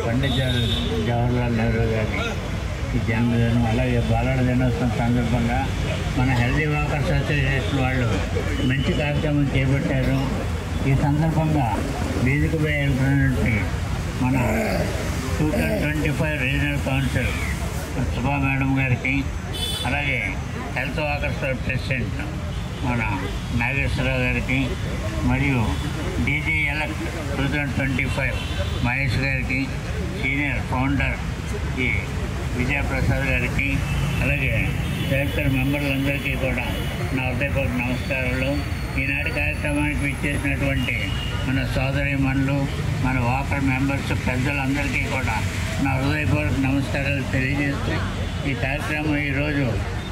పండిత్ జవహర్లాల్ నెహ్రూ గారి ఈ జన్మదినం, అలాగే బాలల దినోత్సవం సందర్భంగా మన హెల్దీ వాకర్స్ అసోసియేషన్ వాళ్ళు మంచి కార్యక్రమం చేపట్టారు. ఈ సందర్భంగా వేదికపై వెళ్తున్నటువంటి మన 2025 రీజనల్ కౌన్సిల్ సుభా మేడం గారికి, అలాగే హెల్త్ వాకర్స్ ప్రెసిడెంట్ మన నాగేశ్వరరావు గారికి, మరియు డీజీ ఎలక్ట్ 2025 మహేష్ గారికి, సీనియర్ ఫౌండర్ ఈ విజయప్రసాద్ గారికి, అలాగే డైరెక్టర్ మెంబర్లందరికీ కూడా నా హృదయపూర్వక నమస్కారాలు. ఈనాటి కార్యక్రమానికి విచ్చేసినటువంటి మన సోదరీమణులు, మన వాకర్ మెంబర్స్, పెద్దలందరికీ కూడా నా హృదయపూర్వక నమస్కారాలు తెలియజేస్తూ, ఈ కార్యక్రమం ఈరోజు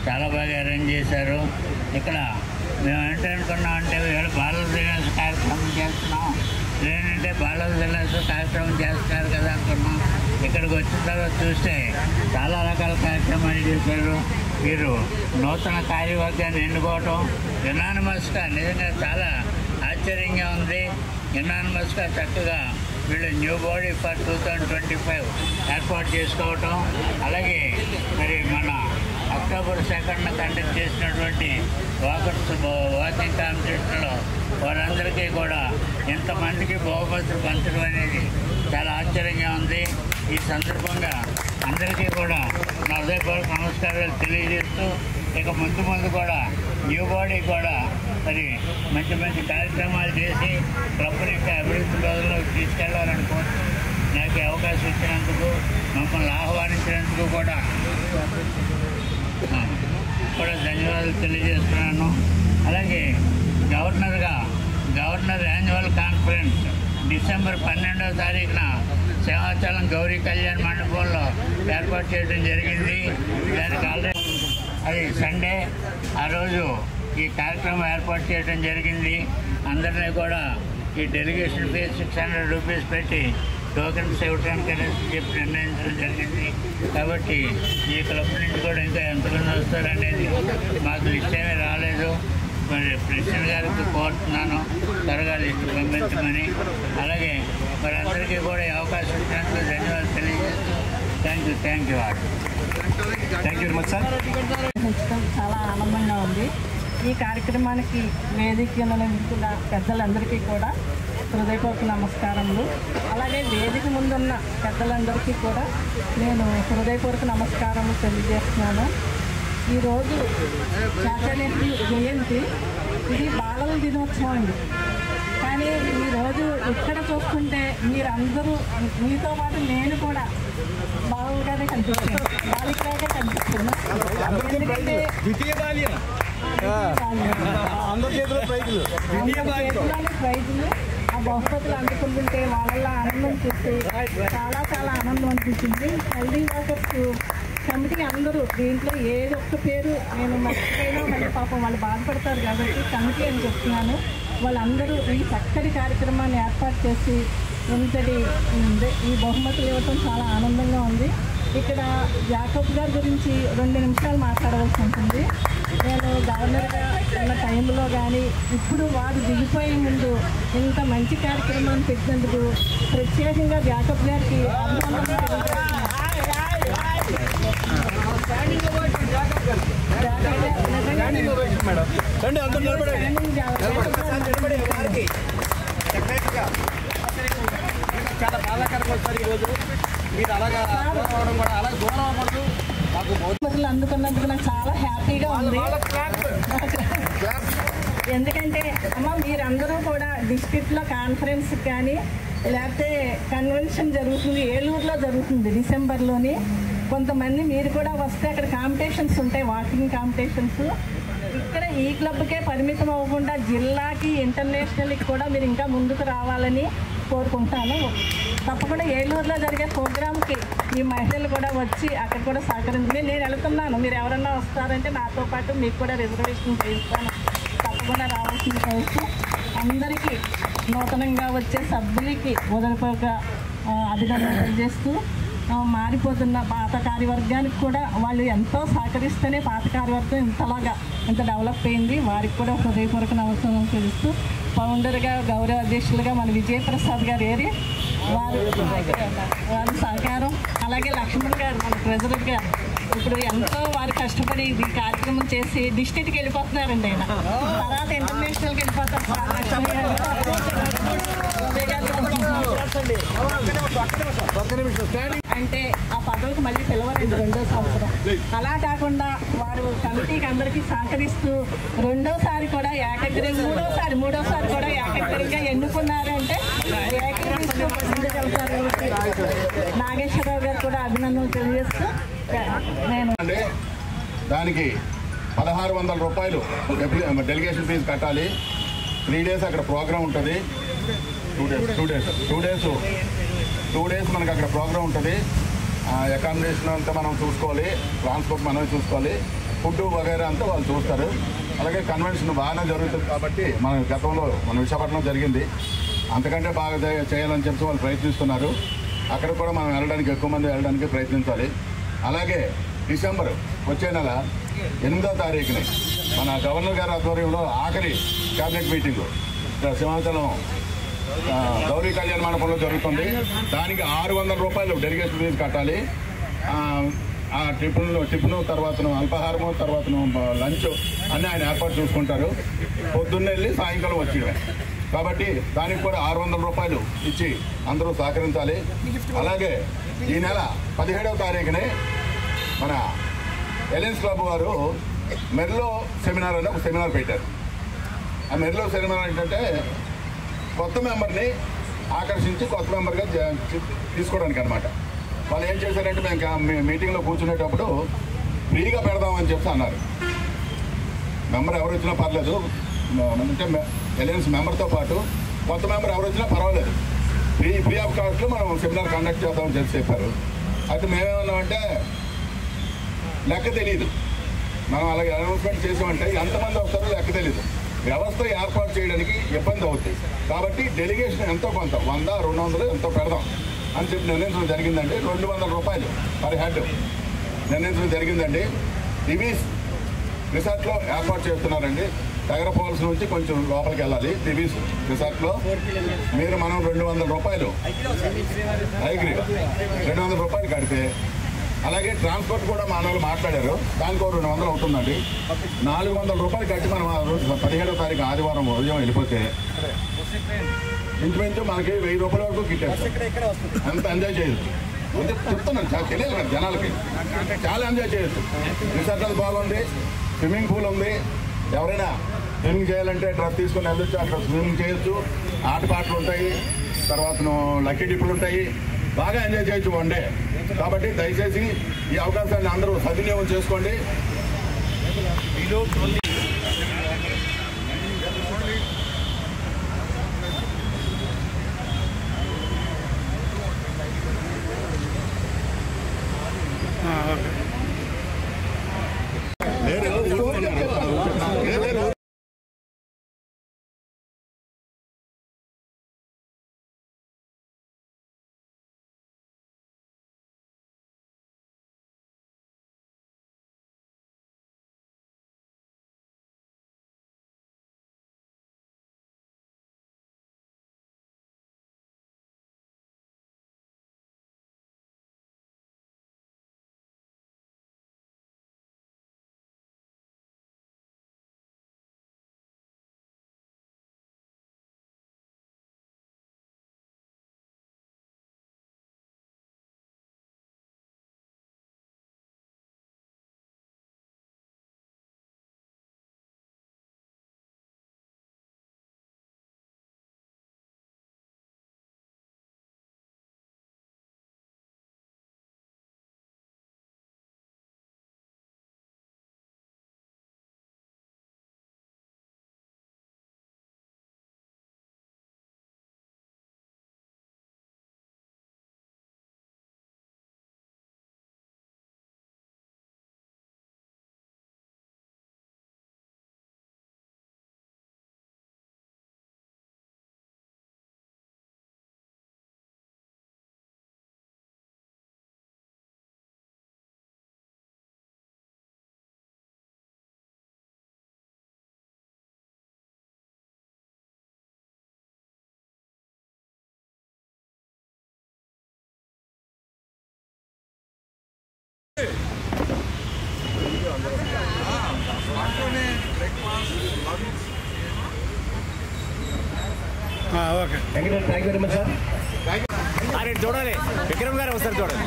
చాలా బాగా అరేంజ్ చేశారు. ఇక్కడ మేము ఏంటనుకున్నామంటే ఇవాళ బాలల దినోత్సవ కార్యక్రమం చేస్తున్నాం, లేదంటే బాలల దినోత్సవ కార్యక్రమం చేస్తున్నారు కదా అనుకున్నాం. ఇక్కడికి వచ్చిన తర్వాత చూస్తే చాలా రకాల కార్యక్రమాలు చేశారు. వీరు నూతన కార్యవర్గాన్ని ఎన్నుకోవటం యునానిమస్గా నిజంగా చాలా ఆశ్చర్యంగా ఉంది. యునానిమస్గా చక్కగా వీళ్ళు న్యూ బాడీ ఫర్ 2025 ఏర్పాటు చేసుకోవటం, అలాగే మరి మన అక్టోబర్ 2న కండక్ట్ చేసినటువంటి వాకింగ్ కాంపిటీషన్లో వారందరికీ కూడా ఎంతమందికి బహుమతులు పంచడం అనేది చాలా ఆశ్చర్యంగా ఉంది. ఈ సందర్భంగా అందరికీ కూడా నా హృదయపూర్వక నమస్కారాలు తెలియజేస్తూ, ఇక ముందు కూడా న్యూ బాడీ కూడా మరి మంచి మంచి కార్యక్రమాలు చేసి క్లబ్ని ఇంకా అభివృద్ధి రోజుల్లోకి తీసుకెళ్లాలనుకుంటూ నాకు అవకాశం ఇచ్చినందుకు, మమ్మల్ని ఆహ్వానించినందుకు కూడా ధన్యవాదాలు తెలియజేస్తున్నాను. అలాగే గవర్నర్ యాన్యువల్ కాన్ఫరెన్స్ డిసెంబర్ 12వ తారీఖున సింహాచలం గౌరీ కళ్యాణ్ మండపంలో ఏర్పాటు చేయడం జరిగింది. దానికి ఆల్రెడీ అది సండే ఆ రోజు ఈ కార్యక్రమం ఏర్పాటు చేయడం జరిగింది. అందరినీ కూడా ఈ డెలిగేషన్ ఫీజు 600 రూపీస్ పెట్టి టోకెన్స్ ఇవ్వడానికి చెప్పి నిర్ణయించడం జరిగింది. కాబట్టి ఈ క్లబ్ నుంచి కూడా ఇంకా ఎంతమంది వస్తారనేది మాకు లిస్ట్ ఏమీ రాలేదు. మరి ప్రెసిడెంట్ గారికి కోరుతున్నాను త్వరగా లిస్టు పంపించమని. అలాగే మరి అందరికీ కూడా ఈ అవకాశం ఇచ్చినందుకు ధన్యవాదాలు తెలియజేస్తూ thank you all. Thank you very much sir. చాలా ఆనందంగా ఉంది. ఈ కార్యక్రమానికి వేదిక పెద్దలందరికీ కూడా హృదయపూర్వక నమస్కారములు. అలాగే వేదిక ముందున్న పెద్దలందరికీ కూడా నేను హృదయపూర్వక నమస్కారములు తెలియజేస్తున్నాను. ఈరోజు చాచానేత్రి జయంతి, ఇది బాలల దినోత్సవం అండి. కానీ ఈరోజు ఇక్కడ చూస్తుంటే మీరందరూ, మీతో పాటు నేను కూడా బాలుగానే కనిపిస్తున్నాను, బాలికలాగే కనిపిస్తున్నాను. ప్రైజులు ఆ బహుమతులు అందుకుంటుంటే వాళ్ళ ఆనందం చూస్తే చాలా చాలా ఆనందం అనిపించింది. హెల్దీ వాకర్స్ కమిటీ అందరూ దీంట్లో ఏది ఒక్క పేరు నేను మర్చిపోయినా మళ్ళీ పాపం వాళ్ళు బాధపడతారు కాబట్టి కమిటీ అని చెప్తున్నాను. వాళ్ళందరూ ఈ చక్కటి కార్యక్రమాన్ని ఏర్పాటు చేసి ఇంతటి ఈ బహుమతులు ఇవ్వటం చాలా ఆనందంగా ఉంది. ఇక్కడ జాకబ్ గారి గురించి 2 నిమిషాలు మాట్లాడవలసి ఉంటుంది. నేను గవర్నర్గా ఉన్న టైంలో కానీ ఇప్పుడు వారు దిగిపోయే ముందు ఇంత మంచి కార్యక్రమాన్ని పెట్టినందుకు ప్రత్యేకంగా జాకబ్ గారికి చాలా బాధాకరంగా వస్తారు ఈరోజు. మీరు అలాగా కూడా అలా దూరం అవ్వకూడదు. మాకు బహుమతులు అందుకున్నందుకు నాకు చాలా హ్యాపీగా ఉంది. ఎందుకంటే అమ్మ మీరందరూ కూడా డిస్ట్రిక్ట్లో కాన్ఫరెన్స్ కానీ లేకపోతే కన్వెన్షన్ జరుగుతుంది, ఏలూరులో జరుగుతుంది డిసెంబర్లోని. కొంతమంది మీరు కూడా వస్తే అక్కడ కాంపిటీషన్స్ ఉంటాయి, వాకింగ్ కాంపిటీషన్స్. ఇక్కడ ఈ క్లబ్కే పరిమితం అవ్వకుండా జిల్లాకి, ఇంటర్నేషనల్కి కూడా మీరు ఇంకా ముందుకు రావాలని కోరుకుంటాను. తప్పకుండా ఏలూరులో జరిగే ప్రోగ్రామ్కి ఈ మహిళలు కూడా వచ్చి అక్కడ కూడా సహకరించి నేను వెళ్తున్నాను. మీరు ఎవరన్నా వస్తారంటే నాతో పాటు మీకు కూడా రిజర్వేషన్ చేయిస్తాను. తప్పకుండా రావాల్సిన కోరుతూ అందరికీ నూతనంగా వచ్చే సభ్యులకి హృదయపూర్వక అభినందనలు చేస్తూ మారిపోతున్న పాత కార్యవర్గానికి కూడా వాళ్ళు ఎంతో సహకరిస్తేనే పాత కార్యవర్గం ఇంత డెవలప్ అయింది. వారికి కూడా హృదయపూర్వక నమస్కారం తెలుస్తూ ఫౌండర్గా గౌరవ అధ్యక్షులుగా మన విజయప్రసాద్ గారు వారి సహకారం, అలాగే లక్ష్మణ్ గారు మన ట్రెజరర్ గారు ఇప్పుడు ఎంతో వారు కష్టపడి ఇది కార్యక్రమం చేసి డిస్ట్రిక్ట్కి వెళ్ళిపోతున్నారండి. ఆయన తర్వాత ఇంటర్నేషనల్కి వెళ్ళిపోతారు. అంటే ఆ పదవికి మళ్ళీ పిలవరండి 2వ సంవత్సరం. అలా కాకుండా వారు కమిటీకి అందరికీ సహకరిస్తూ 2వసారి కూడా ఏకగ్రీవం, 3వసారి కూడా ఏకగ్రీవంగా ఎన్నుకున్నారంటే ముందుకెళ్తారు. నాగేశ్వరరావు గారు కూడా అభినందనలు తెలియజేస్తూ నేను దానికి 1600 రూపాయలు డెలిగేషన్ ఫీజు కట్టాలి. 3 డేస్ అక్కడ ప్రోగ్రామ్ ఉంటుంది. 2 డేస్ మనకు అక్కడ ప్రోగ్రామ్ ఉంటుంది. అకామిడేషన్ అంతా మనం చూసుకోవాలి, ట్రాన్స్పోర్ట్ మనమే చూసుకోవాలి, ఫుడ్ వగైరా అంతా వాళ్ళు చూస్తారు. అలాగే కన్వెన్షన్ బాగానే జరుగుతుంది కాబట్టి గతంలో మన విశాఖపట్నం జరిగింది, అంతకంటే బాగా చేయాలని చెప్పి వాళ్ళు ప్రయత్నిస్తున్నారు. అక్కడ కూడా మనం వెళ్ళడానికి, ఎక్కువ మంది వెళ్ళడానికి ప్రయత్నించాలి. అలాగే డిసెంబర్ వచ్చే నెల 8వ తారీఖుని మన గవర్నర్ గారి ఆధ్వర్యంలో ఆఖరి క్యాబినెట్ మీటింగు సింహాచలం గౌరీ కళ్యాణ మండపంలో జరుగుతుంది. దానికి 600 రూపాయలు డెలిగేషన్ ఫీజు కట్టాలి. ఆ టిఫిన్ తర్వాత అల్పాహారము, తర్వాత లంచ్ అన్నీ ఆయన ఏర్పాటు చూసుకుంటారు. పొద్దున్నే వెళ్ళి సాయంకాలం వచ్చేయడమే. కాబట్టి దానికి కూడా 600 రూపాయలు ఇచ్చి అందరూ సహకరించాలి. అలాగే ఈ నెల 17వ తారీఖుని మన ఎలయన్స్ క్లబ్ వారు మెర్లో సెమినార్ అని ఒక సెమినార్ పెట్టారు. ఆ మెర్లో సెమినార్ ఏంటంటే కొత్త మెంబర్ని ఆకర్షించి కొత్త మెంబర్గా తీసుకోవడానికి అనమాట. వాళ్ళు ఏం చేశారంటే మేము మీటింగ్లో కూర్చునేటప్పుడు ఫ్రీగా పెడదామని చెప్పి అన్నారు. మెంబర్ ఎవరు వచ్చినా పర్లేదు, అంటే ఎలయన్స్ మెంబర్తో పాటు కొత్త మెంబర్ ఎవరు వచ్చినా పర్వాలేదు, ఫ్రీ ఆఫ్ కాస్ట్లో మనం సెమినార్ కండక్ట్ చేద్దామని చెప్పారు. అయితే మేమేమన్నామంటే లెక్క తెలియదు, మనం అలాగే అనౌన్స్మెంట్ చేసామంటే ఎంతమంది వస్తారో లెక్క తెలియదు, వ్యవస్థ ఏర్పాటు చేయడానికి ఇబ్బంది అవుతుంది. కాబట్టి డెలిగేషన్ ఎంతో కొంత 100, 200 ఎంతో పెడదాం అని చెప్పి నిర్ణయించడం జరిగిందండి. 200 రూపాయలు పర్ హెడ్ నిర్ణయించడం జరిగిందండి. దివీస్ రిసార్ట్లో ఏర్పాటు చేస్తున్నారండి. దగ్గర ఫాల్స్ నుంచి కొంచెం లోపలికి వెళ్ళాలి. దివీస్ రిసార్ట్లో మనం 200 రూపాయలు ఐగ్రీ 200 రూపాయలు కడితే, అలాగే ట్రాన్స్పోర్ట్ కూడా మా వాళ్ళు మాట్లాడారు, దానికి 200 అవుతుందండి. 400 రూపాయలు కట్టి మనం 17వ తారీఖు ఆదివారం ఉదయం వెళ్ళిపోతే ఇంచుమించు మనకి 1000 రూపాయల వరకు గిట్టేస్తాం. అంత ఎంజాయ్ చేయొచ్చు. అంటే చెప్తున్నాను, చాలా తెలియదు కదా జనాలకి, చాలా ఎంజాయ్ చేయొచ్చు. రిసార్ట్ అది బాగుంది, స్విమ్మింగ్ పూల్ ఉంది. ఎవరైనా స్విమ్మింగ్ చేయాలంటే డ్రెస్ తీసుకొని వెళ్ళొచ్చు, అక్కడ స్విమ్మింగ్ చేయొచ్చు. ఆటపాటలు ఉంటాయి, తర్వాత లక్కీ డిప్పులు ఉంటాయి, బాగా ఎంజాయ్ చేయొచ్చు 1 డే. కాబట్టి దయచేసి ఈ అవకాశాన్ని అందరూ సద్వినియోగం చేసుకోండి. Okay thank you very much sir. రేపు చూడాలి విక్రమ్ గారు ఒకసారి చూడాలి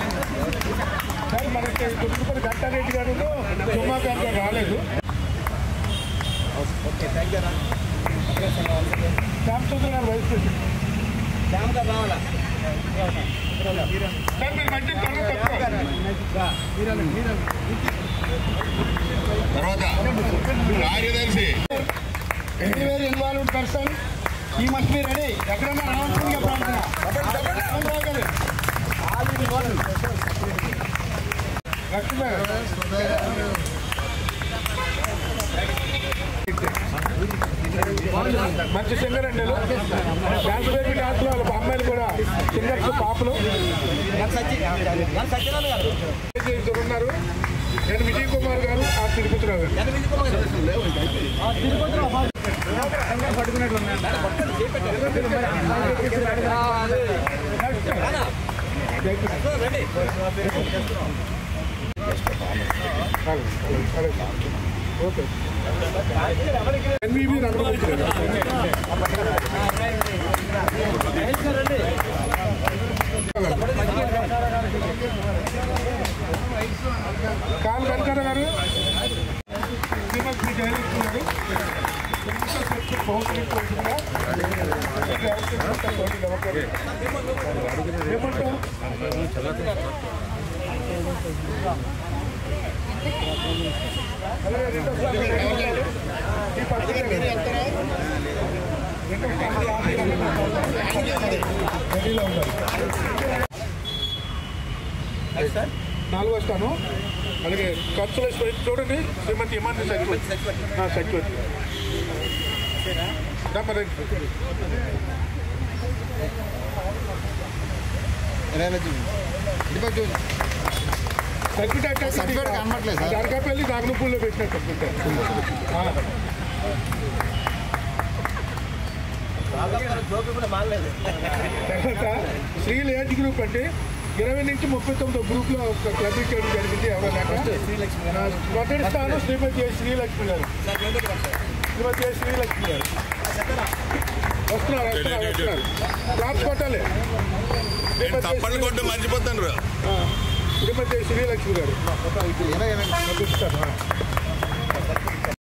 సార్. మనకి దుర్గుపల్లి గంటారెడ్డి గారు సుమాకాంత్ గారు రాలేదు. Okay thank you. శ్యామచంద్ర గారు వైస్ ప్రెసిడెంట్. శ్యామ్ గారు రావాలా సార్ మీరు మంచి తర్వాత కార్యదర్శి ఎనీవేర్ ఇన్వాల్వ్డ్ పర్సన్ ఈ మస్ట్ బి రెడీ. ఎక్కడన్నా రావాల్సిందిగా ప్రార్థన. మంచి సింగర్ అండి. డాన్స్ బేబీ డాన్స్ లో వాళ్ళ అమ్మాయిలు కూడా సింగర్స్ పాపలు ఉన్నారు. నేను విజయ్ కుమార్ గారు, ఆ తిరుపతిరావు గారు. పట్టుకున్నట్లు ఓకే. ఎన్వీబీ రంగమంత్రి కాల్ వెంకట గారు, శ్రీమతి జయలక్ష్మి గారు, నాలుగో స్థానం. అలాగే ఖర్చుల చూడండి శ్రీమతి ఇమాని సచివతి. అనకాపల్లి నాగనపూల్లో పెట్టినట్టు స్త్రీల ఏజ్ గ్రూప్ అంటే 20 నుంచి 39 గ్రూప్ లో ఒక క్లబ్ చేయడం జరిగింది. ఎవరో మొదటి స్థానం శ్రీమతి శ్రీలక్ష్మి గారు. శ్రీమతి శ్రీలక్ష్మి గారు వస్తున్నారు. క్లాప్స్ కొట్టాలి. మర్చిపోతాను. శ్రీమతి శ్రీలక్ష్మి గారు.